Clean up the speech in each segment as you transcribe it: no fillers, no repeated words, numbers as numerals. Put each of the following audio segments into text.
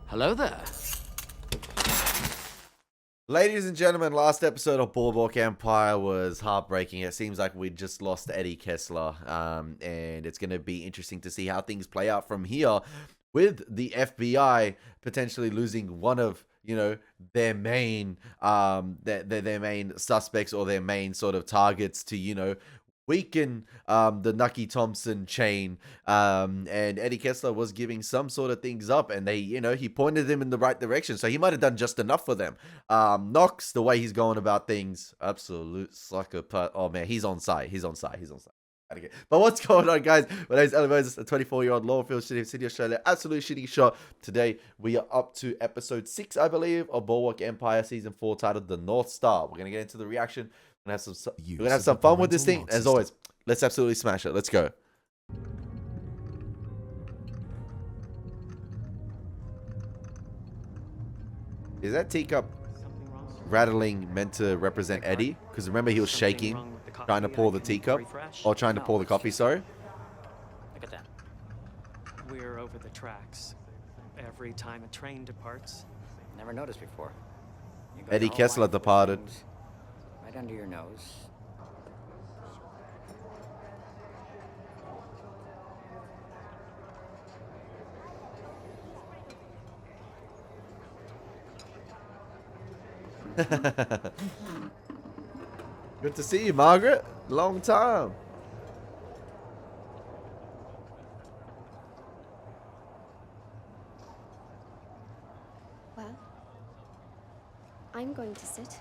Hello there. Ladies and gentlemen, last episode of Boardwalk Empire was heartbreaking. It seems like we just lost Elie Kessler, and it's going to be interesting to see how things play out from here, with the FBI potentially losing one of their main their main suspects, or their main sort of targets to weaken the Nucky Thompson chain. And Elie Kessler was giving some sort of things up, and they he pointed them in the right direction, so he might have done just enough for them. Knox, the way he's going about things, absolute psychopath. Oh man, he's on site. But what's going on, guys? My name is Elie Moses, a 24-year-old law field Sydney, Australia. Absolute shitty shot. Today, we are up to episode 6, I believe, of Boardwalk Empire Season 4, titled The North Star. We're going to get into the reaction. We're going to have some fun with this thing. As always, let's absolutely smash it. Let's go. Is that teacup rattling meant to represent Eddie? Because remember, he was shaking, trying to pour the teacup. Or trying to pour the coffee, sorry. Look at that. We're over the tracks. Every time a train departs. Never noticed before. Elie Kessler departed. Right under your nose. Good to see you, Margaret. Long time. Well, I'm going to sit.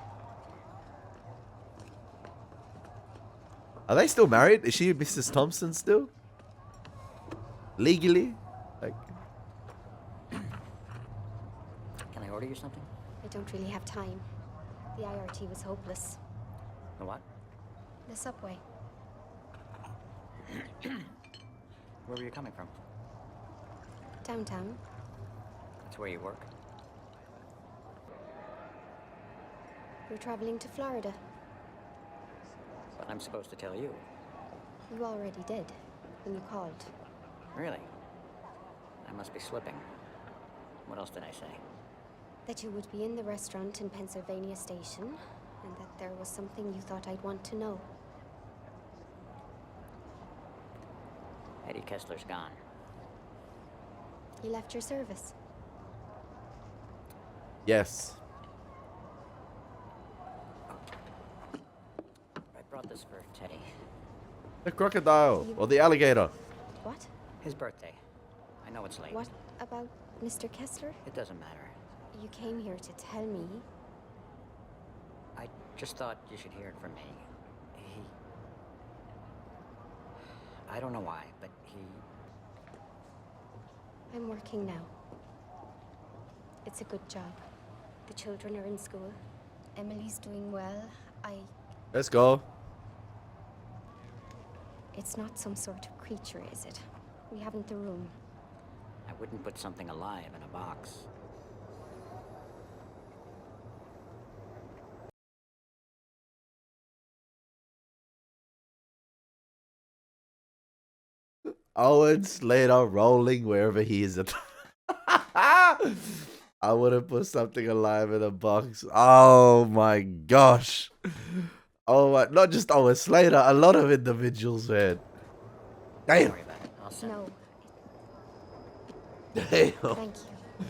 Are they still married? Is she Mrs. Thompson still? Legally? Like, Can I order you something? I don't really have time. The IRT was hopeless. The what? The subway. Where were you coming from? Downtown. That's where you work? We're traveling to Florida. But I'm supposed to tell you. You already did, when you called. Really? I must be slipping. What else did I say? That you would be in the restaurant in Pennsylvania Station, and that there was something you thought I'd want to know. Elie Kessler's gone. He left your service. yes. I brought this for Teddy. The crocodile. Or the alligator. What? His birthday. I know it's late. What about Mr. Kessler? It doesn't matter. You came here to tell me. I just thought you should hear it from me. I don't know why, but I'm working now. It's a good job. The children are in school. Emily's doing well. Let's go. It's not some sort of creature, is it? We haven't the room. I wouldn't put something alive in a box. Owen Slater rolling wherever he is. I would have put something alive in a box. Oh my gosh. Oh my, not just Owen Slater, a lot of individuals, man. Don't Damn. worry about it. I'll send No, Damn. thank you.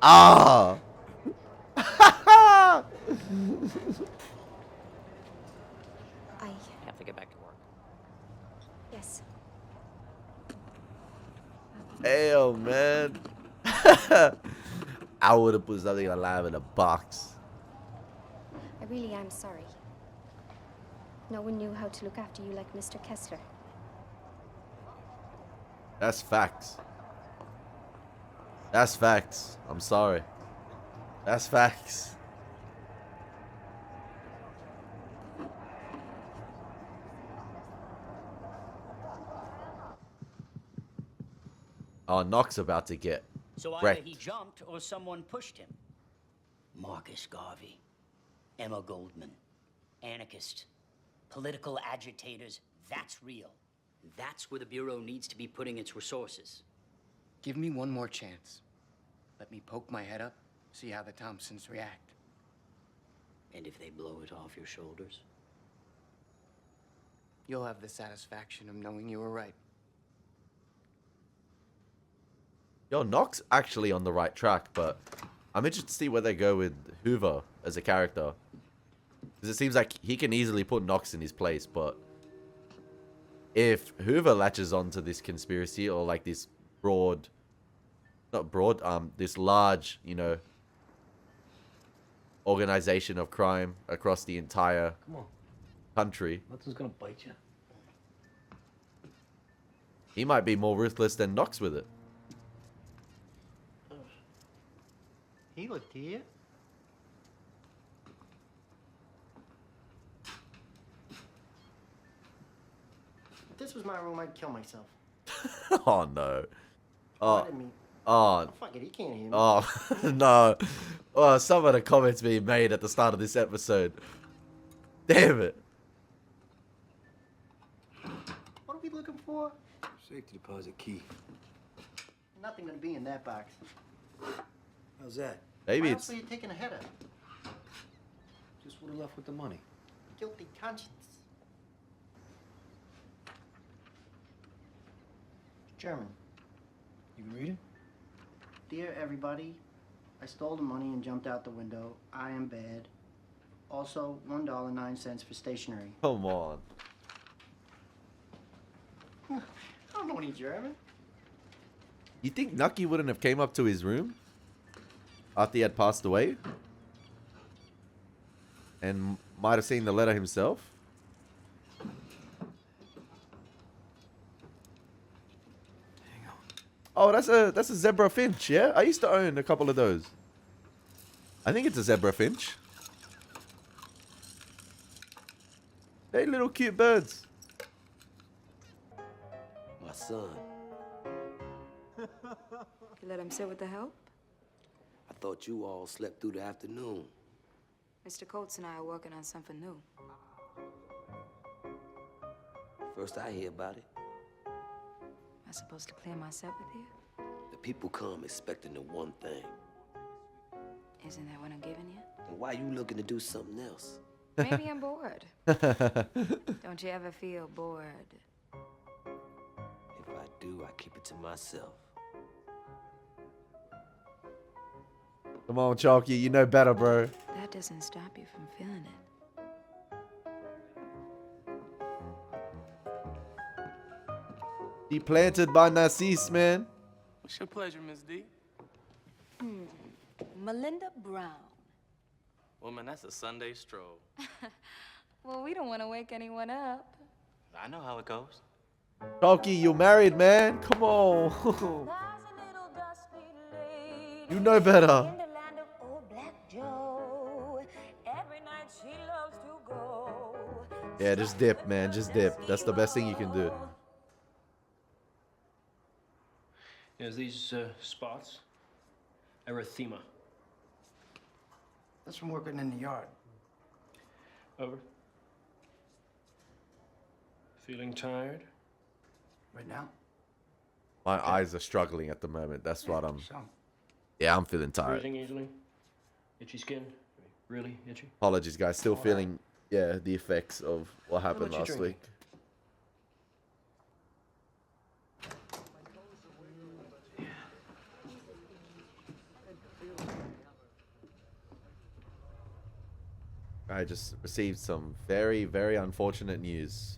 Ah. I... have to get back to work. Yes. Hell, man. I would have put something alive in a box. I really am sorry. No one knew how to look after you like Mr. Kessler. That's facts. That's facts. I'm sorry. That's facts. Oh, Knox about to get So either wrecked. he jumped or someone pushed him. Marcus Garvey, Emma Goldman, anarchist, political agitators, that's real. That's where the Bureau needs to be putting its resources. Give me one more chance. Let me poke my head up, see how the Thompsons react. And if they blow it off your shoulders? You'll have the satisfaction of knowing you were right. Yo, Knock's actually on the right track, but I'm interested to see where they go with Hoover as a character. Because it seems like he can easily put Knox in his place, but if Hoover latches onto this conspiracy or like this this large, you know, organization of crime across the entire country, Nothing's gonna bite you. he might be more ruthless than Knox with it. He looked here. If this was my room, I'd kill myself. Oh no. I Oh, didn't mean. oh, Fuck it, he can't hear me. oh, no. Oh, some of the comments being made at the start of this episode. Damn it. What are we looking for? Safety deposit key. Nothing gonna be in that box. How's that? Maybe Why it's... else are you taking a header? Just would have left with the money. Guilty conscience. German. You can read it? Dear everybody, I stole the money and jumped out the window. I am bad. Also, $1.09 for stationery. Come on. I don't know any German. You think Nucky wouldn't have came up to his room after he had passed away? And might have seen the letter himself? Oh, that's a zebra finch, yeah? I used to own a couple of those. I think it's a zebra finch. Hey, little cute birds. My son. You let him sit with the help? I thought you all slept through the afternoon. Mr. Coates and I are working on something new. First I hear about it. Am I supposed to clear my set with you? The people come expecting the one thing. Isn't that what I'm giving you? And why you looking to do something else? Maybe I'm bored. Don't you ever feel bored? If I do, I keep it to myself. Come on, Chalky, you know better, bro. That doesn't stop you from feeling it. Deplanted by Narcisse, man. What's your pleasure, Miss D? Melinda Brown. Woman, that's a Sunday stroll. Well, we don't want to wake anyone up. I know how it goes. Chalky, you married, man. Come on. You know better. Yeah, just dip, man. Just dip. That's the best thing you can do. There's these spots. Erythema. That's from working in the yard. Over. Feeling tired? Right now? My eyes are struggling at the moment. That's what I'm... Some. Yeah, I'm feeling tired. Breathing easily? Itchy skin? Really itchy? Apologies, guys. Still feeling, yeah, the effects of what happened about you last week. I just received some very, very unfortunate news.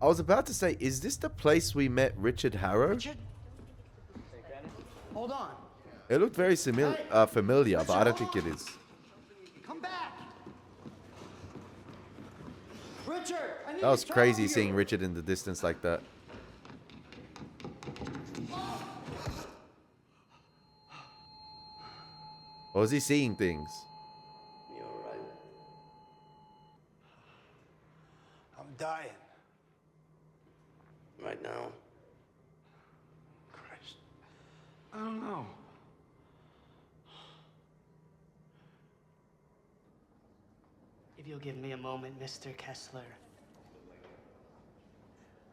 I was about to say, is this the place we met Richard Harrow? Richard? Hold on. It looked very familiar, but I don't think it is. Come back. Richard, I need That was to talk crazy to seeing you. Richard in the distance like that. Or was he seeing things? You all right? I'm dying. Right now? Christ. I don't know. If you'll give me a moment, Mr. Kessler,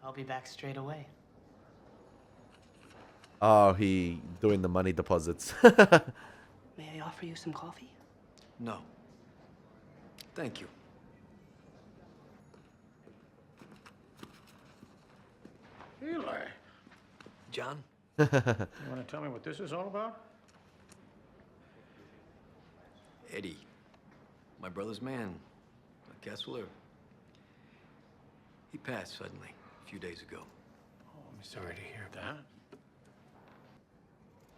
I'll be back straight away. Oh, he doing the money deposits. May I offer you some coffee? No. Thank you. Eli, John? you want to tell me what this is all about? Eddie. My brother's man. Kessler. He passed suddenly a few days ago. Oh, I'm sorry to hear that.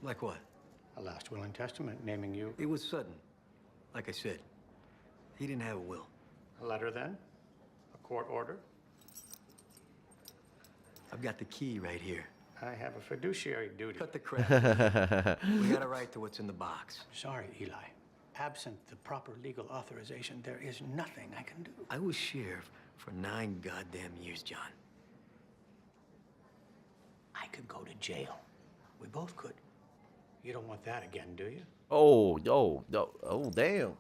Like what? A last will and testament naming you. It was sudden. Like I said, he didn't have a will. A letter then? A court order? I've got the key right here. I have a fiduciary duty. Cut the crap. We got a right to what's in the box. Sorry, Eli. Absent the proper legal authorization, there is nothing I can do. I was sheriff for 9 goddamn years, John. I could go to jail. We both could. You don't want that again, do you? Oh, damn.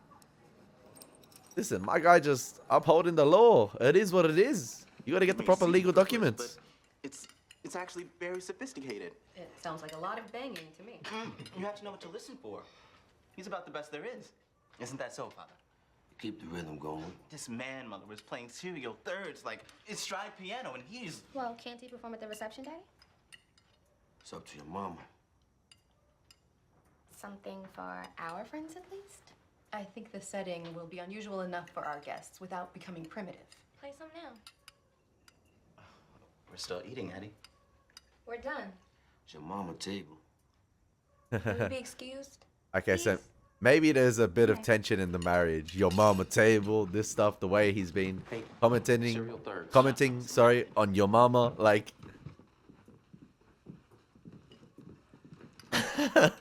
Listen, my guy just upholding the law. It is what it is. You gotta get the proper legal documents. It's actually very sophisticated. It sounds like a lot of banging to me. You have to know what to listen for. He's about the best there is. Isn't that so, Father? Keep the rhythm going. This man, Mother, was playing serial thirds, like it's stride piano, and he's... Well, can't he perform at the reception, Daddy? It's up to your mama. Something for our friends, at least? I think the setting will be unusual enough for our guests without becoming primitive. Play some now. We're still eating, Eddie. We're done. It's your mama table. Will you be excused? Okay, so maybe there's a bit of tension in the marriage. Your mama table, this stuff, the way he's been commenting, sorry, on your mama, like. I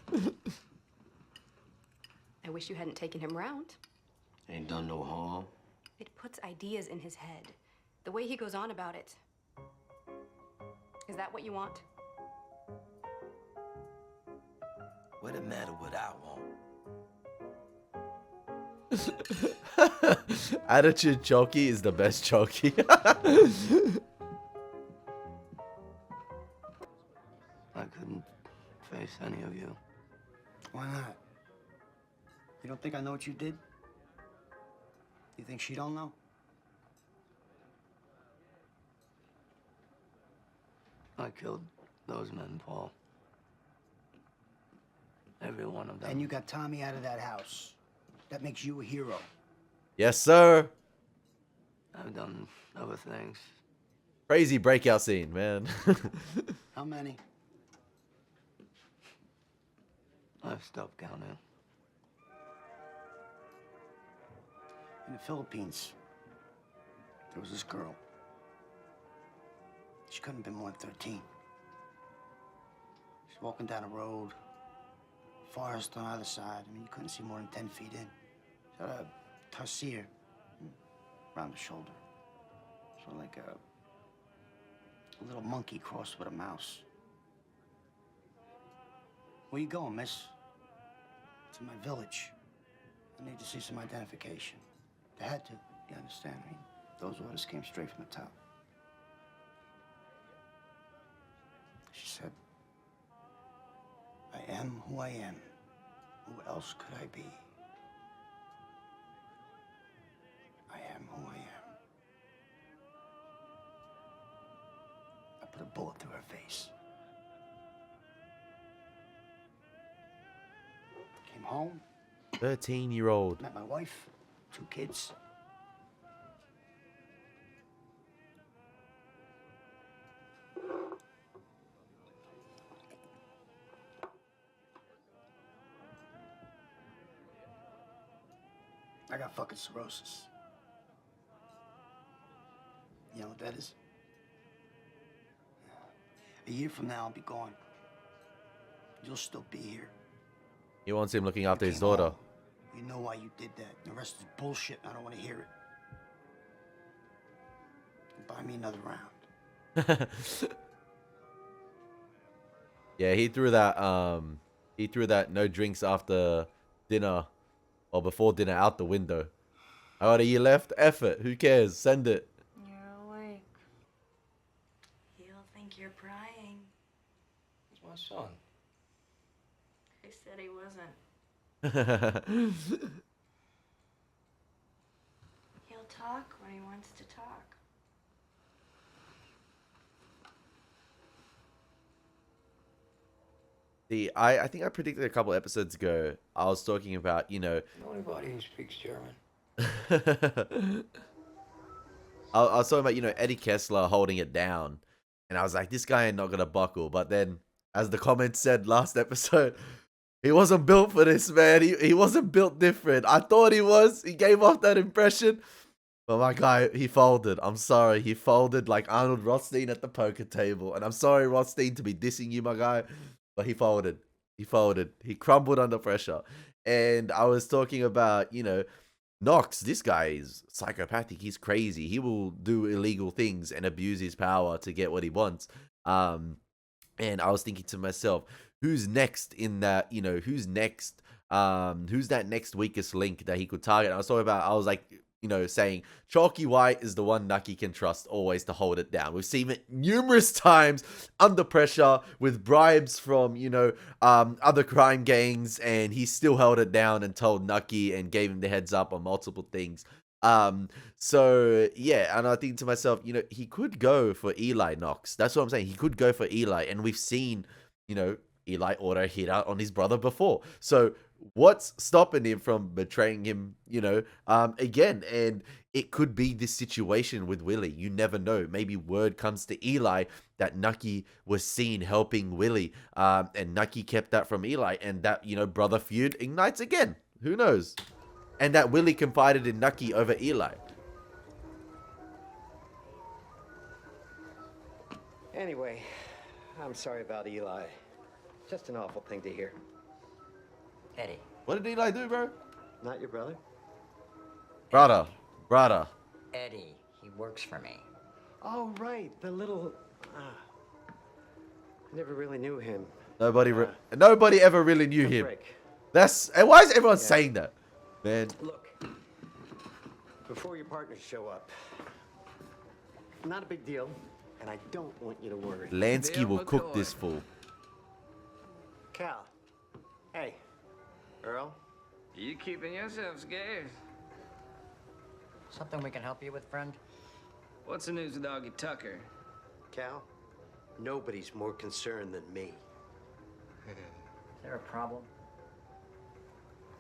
wish you hadn't taken him round. Ain't done no harm. It puts ideas in his head. The way he goes on about it. Is that what you want? What it matter what I want? Attitude Choki is the best Choki. I couldn't face any of you. Why not? You don't think I know what you did? You think she don't know? I killed those men, Paul. Every one of them. And you got Tommy out of that house. That makes you a hero. Yes, sir. I've done other things. Crazy breakout scene, man. How many? I've stopped counting. In the Philippines, there was this girl. She couldn't have been more than 13. She's walking down a road, forest on either side. I mean, you couldn't see more than 10 feet in. She had a tarsier around the shoulder. So like a little monkey crossed with a mouse. Where you going, miss? To my village. I need to see some identification. They had to, you understand? I mean, those orders came straight from the top. She said, I am who I am. Who else could I be? I am who I am. I put a bullet through her face. Came home. 13-year-old. Met my wife, 2 kids. I got fucking cirrhosis. You know what that is? A year from now, I'll be gone. You'll still be here. He wants him looking after You his came daughter. home. You know why you did that. The rest is bullshit. I don't want to hear it. Buy me another round. Yeah, he threw that no drinks after dinner or before dinner out the window. How old are you left? F it. Who cares? Send it. You're awake. He'll think you're prying. It's my son. I said he wasn't. He'll talk when he wants to talk. See, I think I predicted a couple episodes ago. I was talking about, you know, Know anybody who speaks German? I was talking about, you know, Eddie Kessler holding it down. And I was like, this guy ain't not going to buckle. But then, as the comments said last episode, he wasn't built for this, man. He wasn't built different. I thought he was. He gave off that impression. But my guy, he folded. I'm sorry. He folded like Arnold Rothstein at the poker table. And I'm sorry, Rothstein, to be dissing you, my guy. But he folded. He folded. He crumbled under pressure. And I was talking about, you know, Knox, this guy is psychopathic. He's crazy. He will do illegal things and abuse his power to get what he wants. And I was thinking to myself, who's next in that, you know, who's next? Who's that next weakest link that he could target? And I was like, you know, saying Chalky White is the one Nucky can trust always to hold it down. We've seen it numerous times under pressure with bribes from, you know, other crime gangs, and he still held it down and told Nucky and gave him the heads up on multiple things. So yeah, and I think to myself, you know, he could go for Eli Knox. That's what I'm saying. He could go for Eli, and we've seen, you know, Eli auto hit out on his brother before. So what's stopping him from betraying him, you know, again? And it could be this situation with Willie. You never know. Maybe word comes to Eli that Nucky was seen helping Willie, and Nucky kept that from Eli, and that, you know, brother feud ignites again. Who knows? And that Willie confided in Nucky over Eli. Anyway, I'm sorry about Eli. Just an awful thing to hear. Eddie. What did Eli do, bro? Not your brother? Brother. Eddie, he works for me. Oh, right, the little... I never really knew him. Nobody ever really knew him. Break. And why is everyone saying that, man? Look, before your partners show up, not a big deal, and I don't want you to worry. Lansky will cook this fool. Cal. Hey. Earl. You keeping yourself scared? Something we can help you with, friend? What's the news with Augie Tucker? Cal, nobody's more concerned than me. Is there a problem?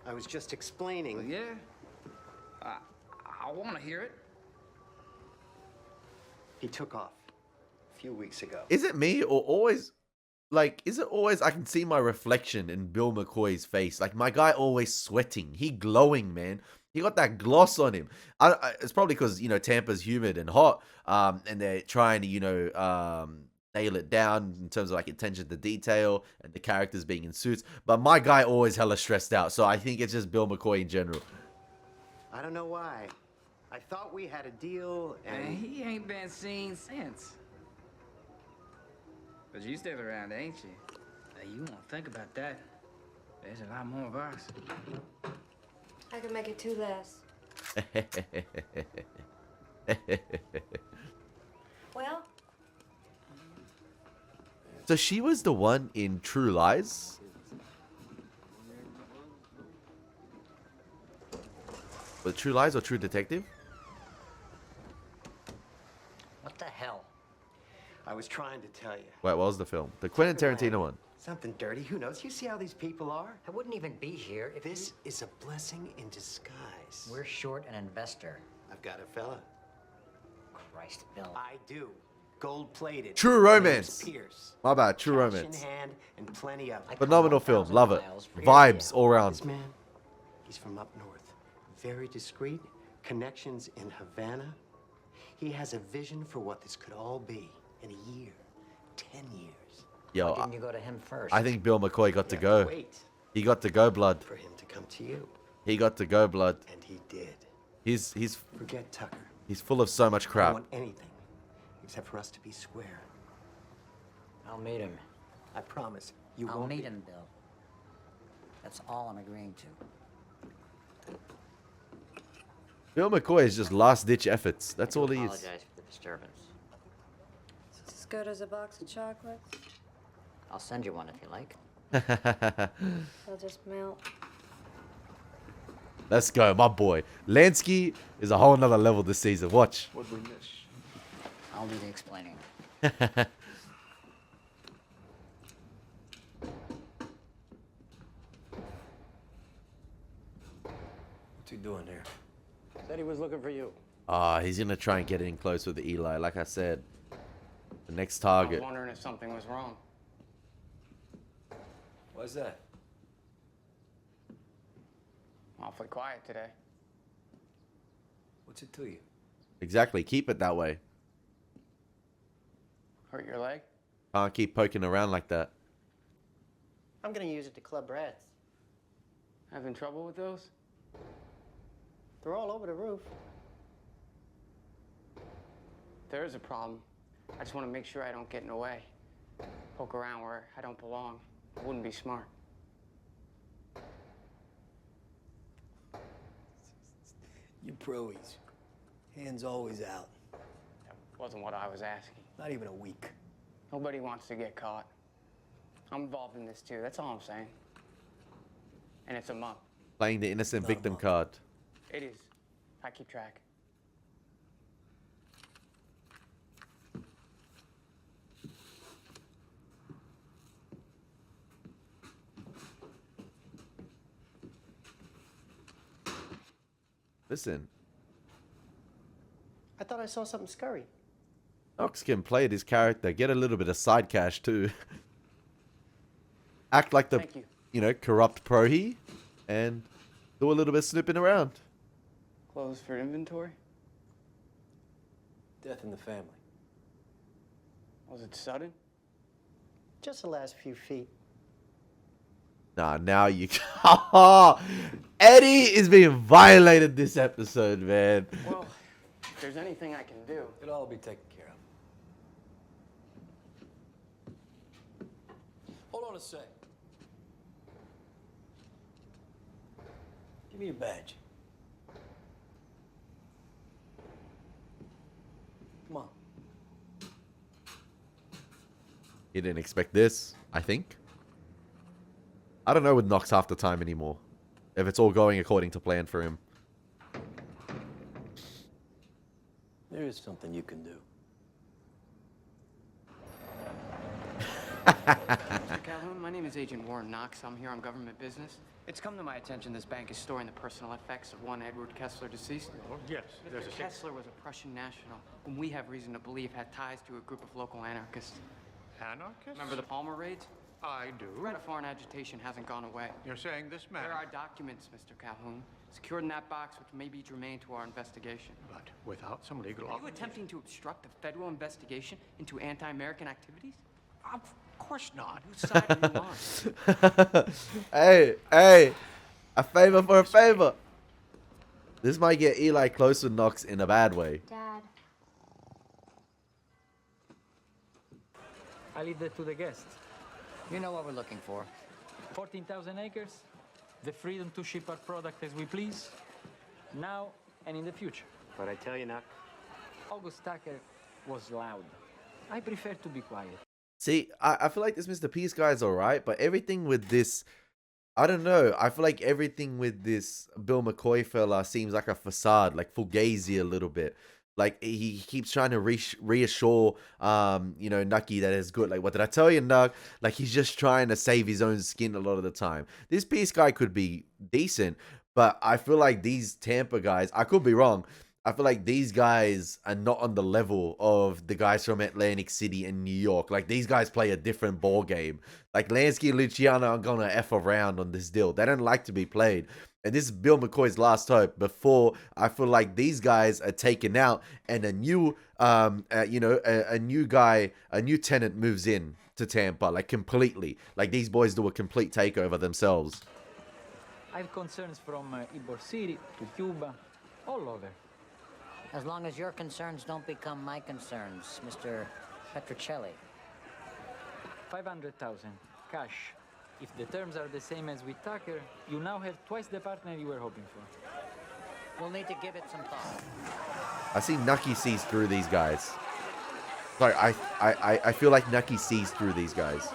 I was just explaining. Well, yeah. I want to hear it. He took off a few weeks ago. Is it me or always... Like, is it always I can see my reflection in Bill McCoy's face? Like, my guy always sweating. He glowing, man. He got that gloss on him. It's probably because, you know, Tampa's humid and hot, and they're trying to, you know, nail it down in terms of, like, attention to detail and the characters being in suits. But my guy always hella stressed out, so I think it's just Bill McCoy in general. I don't know why. I thought we had a deal, and... Man, he ain't been seen since. But you still around, ain't you? Now, you won't think about that. There's a lot more of us. I can make it 2 less. Well? So she was the one in True Lies? Was it True Lies or True Detective? What the hell? I was trying to tell you. Wait, what was the film? The Quentin Tarantino one. Something dirty. Who knows? You see how these people are? I wouldn't even be here if This is a blessing in disguise. we're short an investor. I've got a fella. Christ, Bill. I do. Gold-plated. True His name's Romance. Pierce. My bad, True Cash Romance. in hand and plenty of it. Phenomenal film, love it. Vibes all around. This man, he's from up north. Very discreet. Connections in Havana. He has a vision for what this could all be in a year. 10 years. Yo, Why didn't you go to him first? I think Bill McCoy got to go. Wait He got to go, blood. for him to come to you. He got to go, blood. And he did. He's Forget Tucker. he's full of so much I don't crap. want anything except for us to be square. I'll meet him. I promise. You I'll won't meet be. him, Bill. That's all I'm agreeing to. Bill McCoy is just last-ditch efforts. That's all he is. Apologize for the disturbance. Is this as good as a box of chocolates? I'll send you one if you like. They'll just melt. Let's go, my boy. Lansky is a whole nother level this season. Watch. What'd we miss? I'll do the explaining. What's he doing here? Said he was looking for you. He's gonna try and get in close with Eli. Like I said, the next I was target. wondering if something was wrong. Why's that? Awfully quiet today. What's it to you? Exactly. Keep it that way. Hurt your leg? Can't keep poking around like that. I'm gonna use it to club rats. Having trouble with those? They're all over the roof. There is a problem. I just want to make sure I don't get in the way. Poke around where I don't belong. It wouldn't be smart. You proies. Hands always out. That wasn't what I was asking. Not even a week. Nobody wants to get caught. I'm involved in this too. That's all I'm saying. And it's a month. Playing the innocent victim card. It is. I keep track. Listen, I thought I saw something scurry. Knox can play this character, get a little bit of side cash too. Act like the, Thank you know, corrupt pro-he, and do a little bit of snooping around. Clothes for inventory? Death in the family. Was it sudden? Just the last few feet. Nah, now you... Eddie is being violated this episode, man. Well, if there's anything I can do. It'll all be taken care of. Hold on a sec. Give me your badge. Come on. He didn't expect this, I think. I don't know with Knox half the time anymore. If it's all going according to plan for him. There is something you can do. Mr. Calhoun, my name is Agent Warren Knox. I'm here on government business. It's come to my attention this bank is storing the personal effects of one Edward Kessler, deceased. Oh, yes, there's Mr. Kessler was a Prussian national, whom we have reason to believe had ties to a group of local anarchists. Anarchists? Remember the Palmer raids? I do. The threat of foreign agitation hasn't gone away. You're saying this man... There are documents, Mr. Calhoun, secured in that box which may be germane to our investigation. But without some legal... Are you attempting to obstruct a federal investigation into anti-American activities? Of course not. Whose side are you on? Hey, a favor for a favor. This might get Eli close with Knox in a bad way. Dad. I leave that to the guests. You know what we're looking for. 14,000 acres, the freedom to ship our product as we please, now and in the future. But I tell you, Nuck. August Tucker was loud. I prefer to be quiet. See, I feel like this Mr. Peace guy is alright, but everything with this, I don't know. I feel like everything with this Bill McCoy fella seems like a facade, like fugazi a little bit. Like, he keeps trying to reassure, you know, Nucky that is good. Like, what did I tell you, Nuck? Like, he's just trying to save his own skin a lot of the time. This Peace guy could be decent, but I feel like these Tampa guys, I could be wrong. I feel like these guys are not on the level of the guys from Atlantic City and New York. Like, these guys play a different ball game. Like, Lansky and Luciano aren't going to F around on this deal. They don't like to be played. And this is Bill McCoy's last hope before I feel like these guys are taken out and a new, you know, a new guy, a new tenant moves in to Tampa, like completely. Like these boys do a complete takeover themselves. I have concerns from Ybor City to Cuba, all over. As long as your concerns don't become my concerns, Mr. Petrocelli. 500,000 cash. If the terms are the same as with Tucker, you now have twice the partner you were hoping for. We'll need to give it some thought. I see Nucky sees through these guys. Sorry, I feel like Nucky sees through these guys.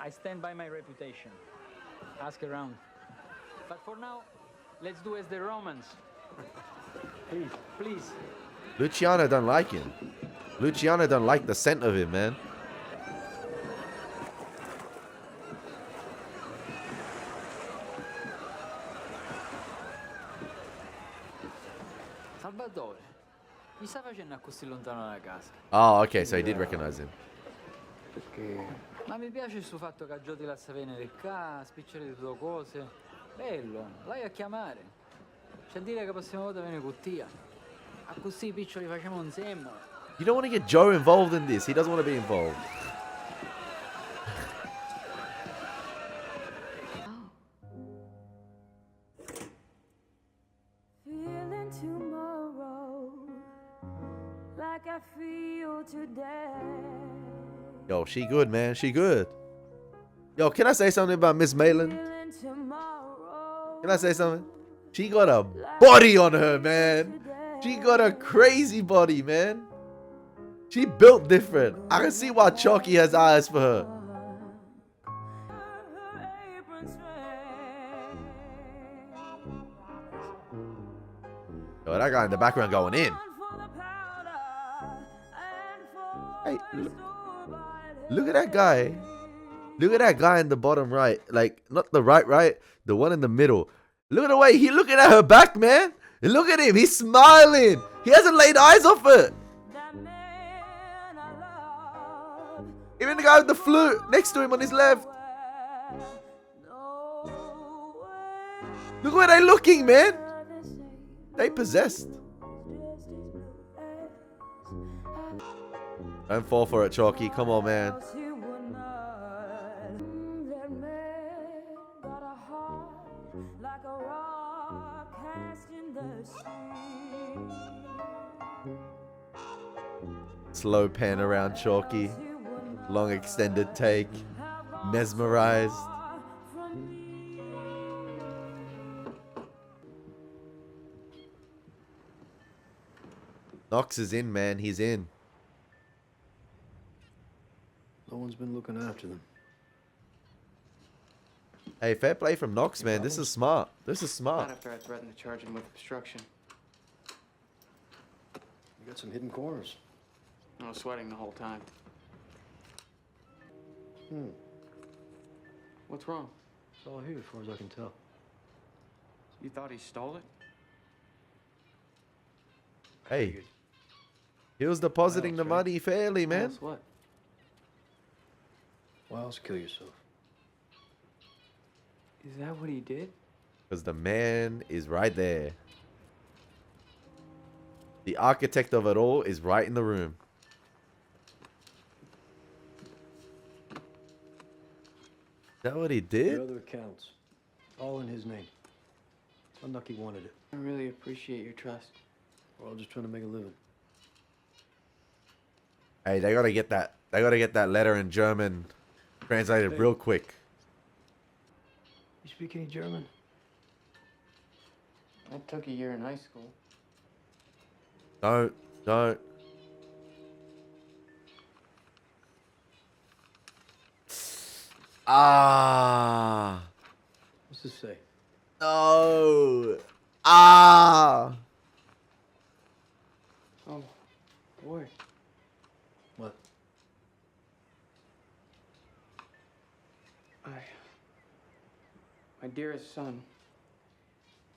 I stand by my reputation. Ask around. But for now, let's do as the Romans. Please, please. Luciano don't like him. Luciano don't like the scent of him, man. Salvatore, chi sta facendo a così lontano dalla casa? Oh, okay, so he did recognize him. Ma mi piace il suo fatto che aggioti la venire qua, spiccere le tue cose. Bello, vai a chiamare. C'è a dire che la prossima volta viene con tia. A così i piccioli facciamo insieme. You don't want to get Joe involved in this. He doesn't want to be involved. Feeling tomorrow like I feel today. Yo, she good, man. She good. Yo, can I say something about Miss Malin? Can I say something? She got a body on her, man. She got a crazy body, man. She built different. I can see why Chalky has eyes for her. Yo, that guy in the background going in. Hey, look at that guy. Look at that guy in the bottom right. Like, not the right. The one in the middle. Look at the way he's looking at her back, man. Look at him. He's smiling. He hasn't laid eyes off it. Even the guy with the flute next to him on his left. Look where they're looking, man. They possessed. Don't fall for it, Chalky. Come on, man. Slow pan around Chalky. Long extended take. Mesmerized. Knox is in, man. He's in. No one's been looking after them. Hey, fair play from Knox, man. This is smart. This is smart. Not after I threatened to charge him with obstruction. You got some hidden corners. I was sweating the whole time. What's wrong? It's all here as far as I can tell. You thought he stole it? Hey. He was depositing the money fairly, man. Else what? Why else kill yourself? Is that what he did? Because the man is right there. The architect of it all is right in the room. Is that what he did? The other accounts. All in his name. Unlucky wanted it. I really appreciate your trust. We're all just trying to make a living. Hey, they gotta get that. They gotta get that letter in German translated real quick. You speak any German? I took a year in high school. Don't. Ah. What's this say? No. Ah. Oh, boy. What? My dearest son,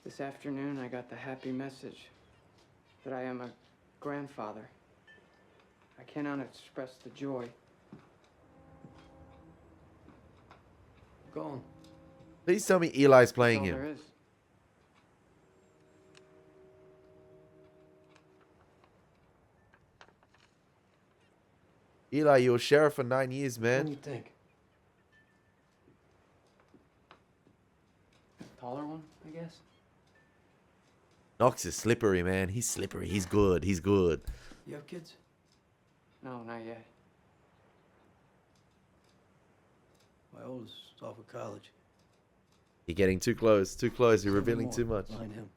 this afternoon I got the happy message that I am a grandfather. I cannot express the joy. Go on. Please tell me Eli's playing That's all him. there is. Eli, you were sheriff for 9 years, What do man. you think? Taller one, I guess. Knox is slippery, man. He's slippery. He's good. He's good. You have kids? No, not yet. My oldest is off of college. You're getting too close. Too close. You're revealing too much. Behind him.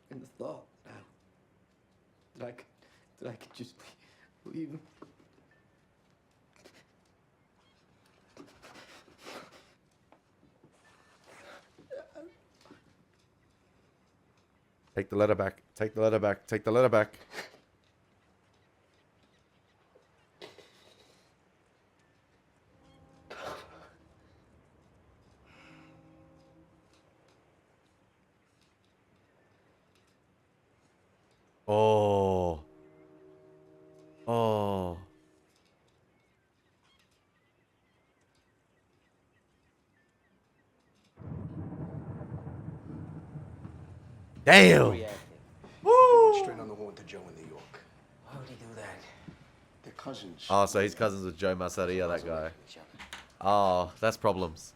And the thought now that I could just leave him. Take the letter back. Take the letter back. Take the letter back. Oh. Oh. Damn. Woo! Straight on the horn to Joe in New York. Why would he do that? They're cousins. Oh, so he's cousins with Joe Massaria, that guy. Oh, that's problems.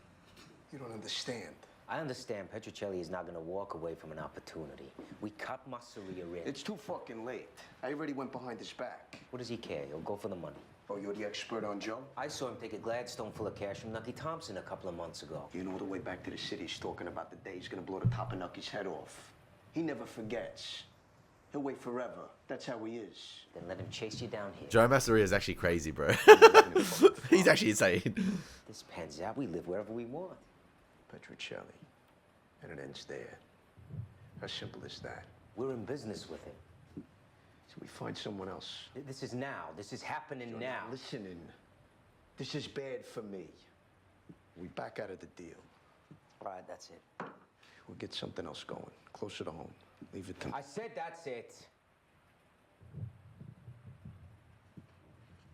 You don't understand. I understand Petruccelli is not going to walk away from an opportunity. We cut Masseria in. It's too fucking late. I already went behind his back. What does he care? He'll go for the money. Oh, you're the expert on Joe? I saw him take a Gladstone full of cash from Nucky Thompson a couple of months ago. You know, all the way back to the city, he's talking about the day he's gonna blow the top of Nucky's head off. He never forgets. He'll wait forever. That's how he is. Then let him chase you down here. Joe Massaria is actually crazy, bro. He's actually insane. This pans out. We live wherever we want. Petruccelli. And it ends there. How simple is that? We're in business with him. So we find someone else. This is now. This is happening You're now. not listening. This is bad for me. We back out of the deal. All right, that's it. We'll get something else going. Closer to home. Leave it to me. I said that's it.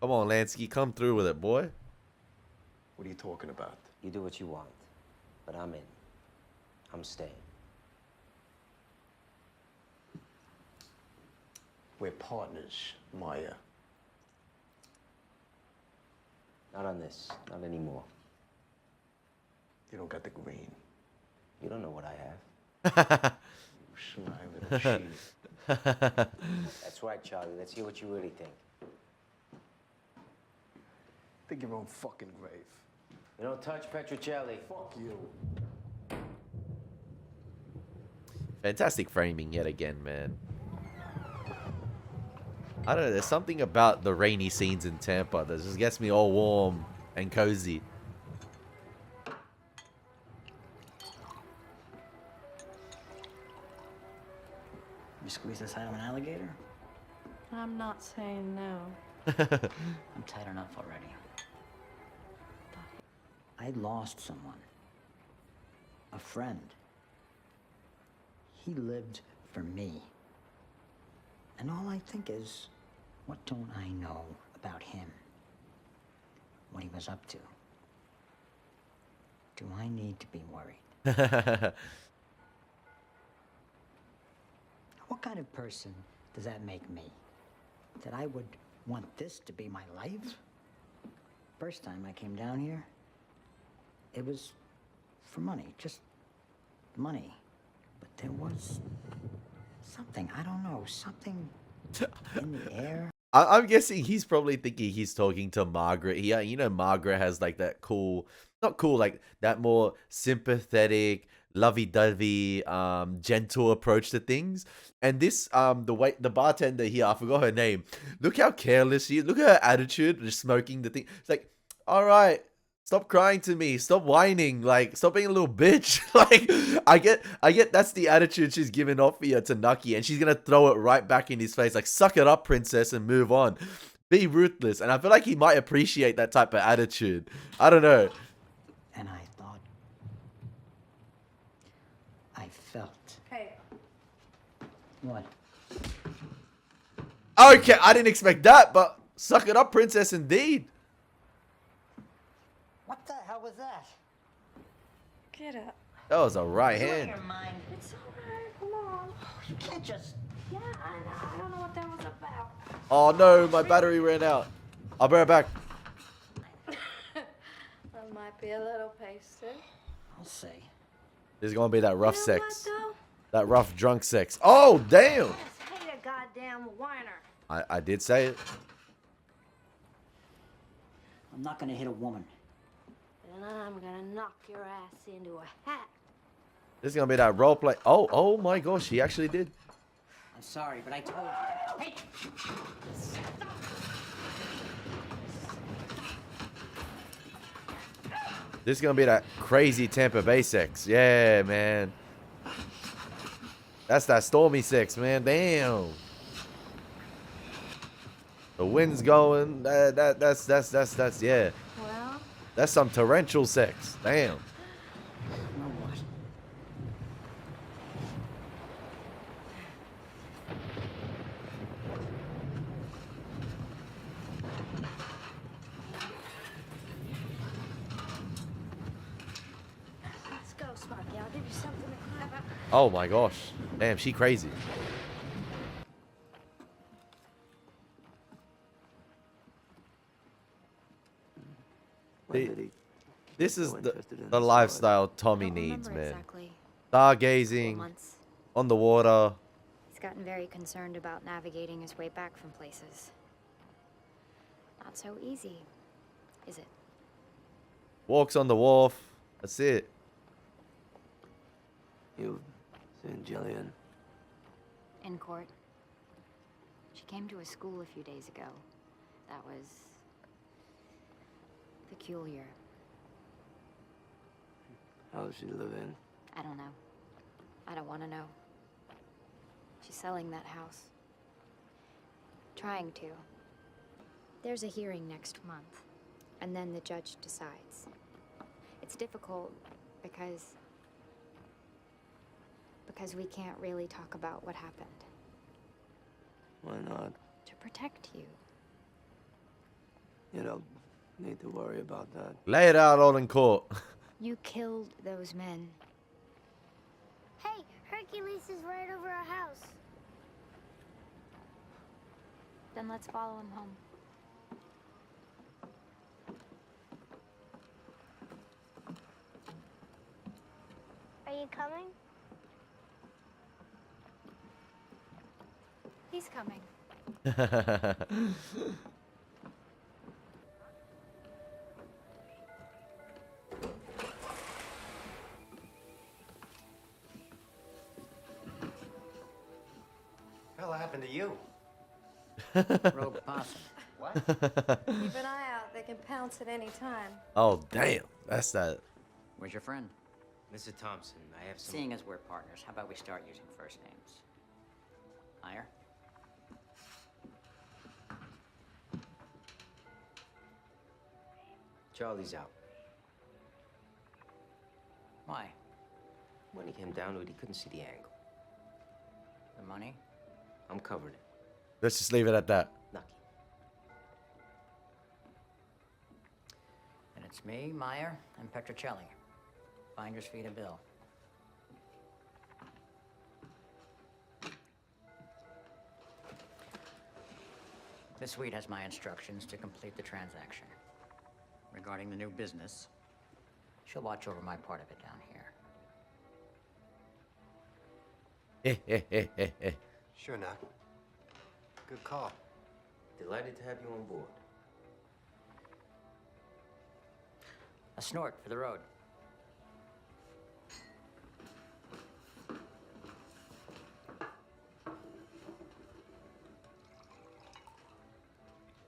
Come on, Lansky. Come through with it, boy. What are you talking about? You do what you want. But I'm in. I'm staying. We're partners, Maya. Not on this. Not anymore. You don't got the green. You don't know what I have. Sly little sheep. That's right, Charlie. Let's hear what you really think. Dig your own fucking grave. You don't touch Petruccelli. Fuck you. Fantastic framing yet again, man. I don't know, there's something about the rainy scenes in Tampa that just gets me all warm and cozy. You squeeze the side of an alligator? I'm not saying no. I'm tight enough already. I lost someone. A friend. He lived for me. And all I think is, what don't I know about him? What he was up to? Do I need to be worried? What kind of person does that make me? That I would want this to be my life? First time I came down here, it was for money, just money. But there was something, I don't know, something in the air. I'm guessing he's probably thinking he's talking to Margaret here. You know, Margaret has like that cool, not cool, like that more sympathetic, lovey-dovey, gentle approach to things. And this, the bartender here, I forgot her name. Look how careless she is. Look at her attitude, just smoking the thing. It's like, all right, stop crying to me. Stop whining. Like, stop being a little bitch. Like, I get that's the attitude she's giving off here to Nucky, and she's gonna throw it right back in his face. Like, suck it up, princess, and move on. Be ruthless. And I feel like he might appreciate that type of attitude. I don't know. And I thought, I felt. Hey. What? Okay, I didn't expect that, but suck it up, princess, indeed. What the hell was that? Get up. That was a right You hand. your mind. It's alright, come on. You can't just. Yeah, I know. I don't know what that was about. Oh no, my battery ran out. I'll be right back. That might be a little pasty. I'll see. This is gonna be that rough You know sex. what, though? That rough drunk sex. Oh, damn. I just hate a goddamn whiner. I did say it. I'm not gonna hit a woman. and I'm gonna knock your ass into a hat. This is gonna be that role play. Oh my gosh, he actually did. I'm sorry, but I told you. Hey! This is gonna be that crazy Tampa Bay sex. Yeah, man. That's that stormy sex, man. Damn. The wind's going. That's yeah. Well, That's some torrential sex. Damn. let's go, Sparky. I'll give you something to cry about. Oh my gosh. Damn, she crazy. This is the lifestyle Tommy needs, man. Exactly. Stargazing, Months. on the water. He's gotten very concerned about navigating his way back from places. Not so easy, is it? Walks on the wharf. That's it. You've seen Jillian? In court. She came to his school a few days ago. That was peculiar. How does she live in? I don't know. I don't want to know. She's selling that house. Trying to. There's a hearing next month, and then the judge decides. It's difficult because we can't really talk about what happened. Why not? To protect you. You don't need to worry about that. Lay it out all in court. You killed those men. Hey, Hercules is right over our house. Then let's follow him home. Are you coming? He's coming. What happened to you? Rogue possum. What? Keep an eye out. They can pounce at any time. Oh, damn. That's that. Where's your friend? Mr. Thompson, I have some... Seeing as we're partners, how about we start using first names? Meyer? Charlie's out. Why? When he came down to it, he couldn't see the angle. The money? I'm covered. Let's just leave it at that. Nucky. And it's me, Meyer, and Petrocelli. Finder's fee to bill. This suite has my instructions to complete the transaction. Regarding the new business, she'll watch over my part of it down here. Sure, Knock. Good call. Delighted to have you on board. A snort for the road.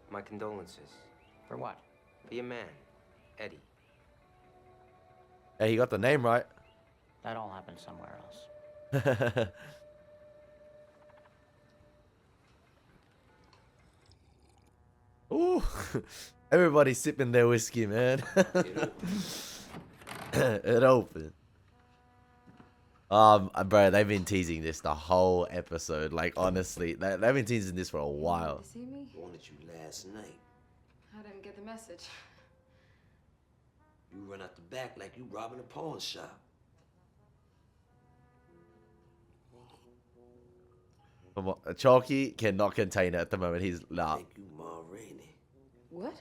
My condolences. For what? For your man, Eddie. Hey, he got the name right. That all happened somewhere else. Ooh, everybody's sipping their whiskey, man. It opened. Bro, they've been teasing this the whole episode. Like, honestly, they've been teasing this for a while. You see me? Wanted you last night. I didn't get the message. You run out the back like you robbing a pawn shop. Chalky cannot contain it at the moment. He's loud. Think you Ma Rainey. What?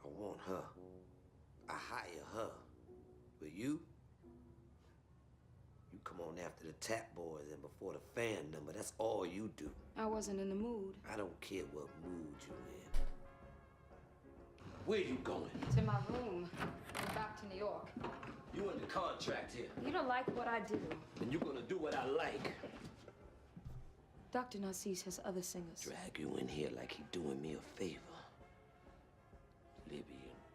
I want her. I hire her. But you come on after the tap boys and before the fan number. That's all you do. I wasn't in the mood. I don't care what mood you in. Where you going? To my room. back to New York. You under contract here, You don't like what I do. and you're gonna do what I like. Dr. Narcisse has other singers. Drag you in here like he doing me a favor. Libyan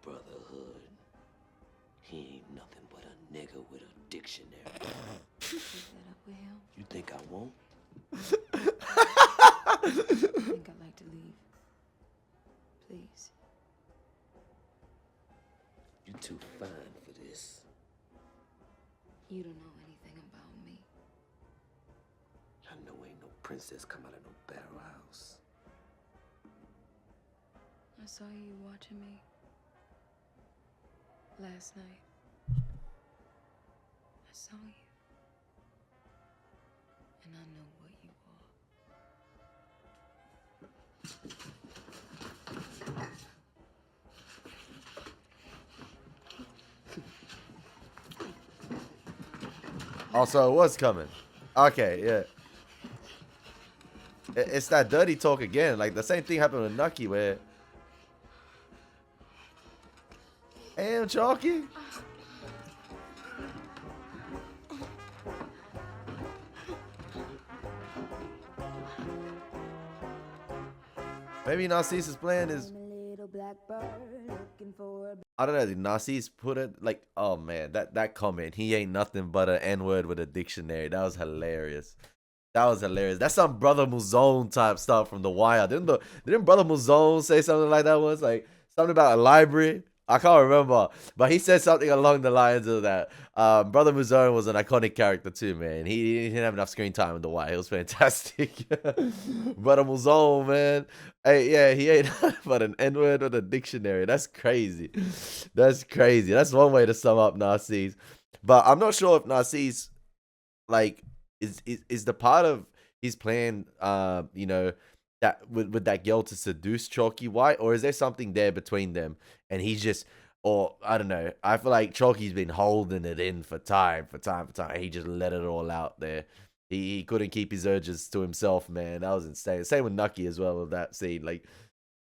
brotherhood. He ain't nothing but a nigga with a dictionary. Take that up with him. You think I won't? I think I'd like to leave. Please. You too fine for this. You don't know anything about me. I know ain't no princess come out of no barrel house. I saw you watching me last night. I saw you. And I know what you Also, it was coming. Okay, yeah. It's that dirty talk again. Like, the same thing happened with Nucky, where... Damn, Chalky. Maybe Narcisse's plan is... I don't know, did Narcisse put it like, oh man, that comment, he ain't nothing but an N-word with a dictionary. That was hilarious. That was hilarious. That's some Brother Muzone type stuff from The Wire. Didn't Brother Muzone say something like that once? Like something about a library? I can't remember. But he said something along the lines of that. Brother Muzone was an iconic character too, man. He didn't have enough screen time in The Wire. He was fantastic. Brother Muzone, man. Hey, yeah, he ain't but an N-word with a dictionary. That's crazy. That's crazy. That's one way to sum up Narcisse. But I'm not sure if Narcisse, like, is the part of his plan, you know, that with that girl to seduce Chalky White, or is there something there between them and he's just, or I don't know, I feel like Chalky's been holding it in for time. He just let it all out there. He couldn't keep his urges to himself, man. That was insane. Same with Nucky as well with that scene. Like,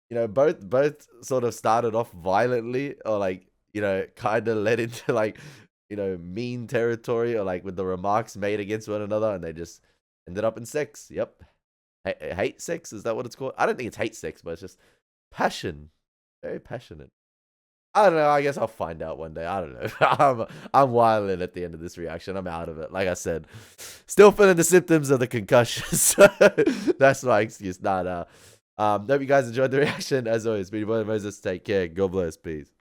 you know, both sort of started off violently, or like, you know, kind of led into like, you know, mean territory, or like with the remarks made against one another, and they just ended up in sex. Yep. Hate sex, is that what it's called? I don't think it's hate sex, but it's just passion. Very passionate. I don't know. I guess I'll find out one day. I don't know. I'm wilding at the end of this reaction. I'm out of it. Like I said, still feeling the symptoms of the concussion. So that's my excuse. Hope you guys enjoyed the reaction. As always, be your boy Moses. Take care. God bless. Peace.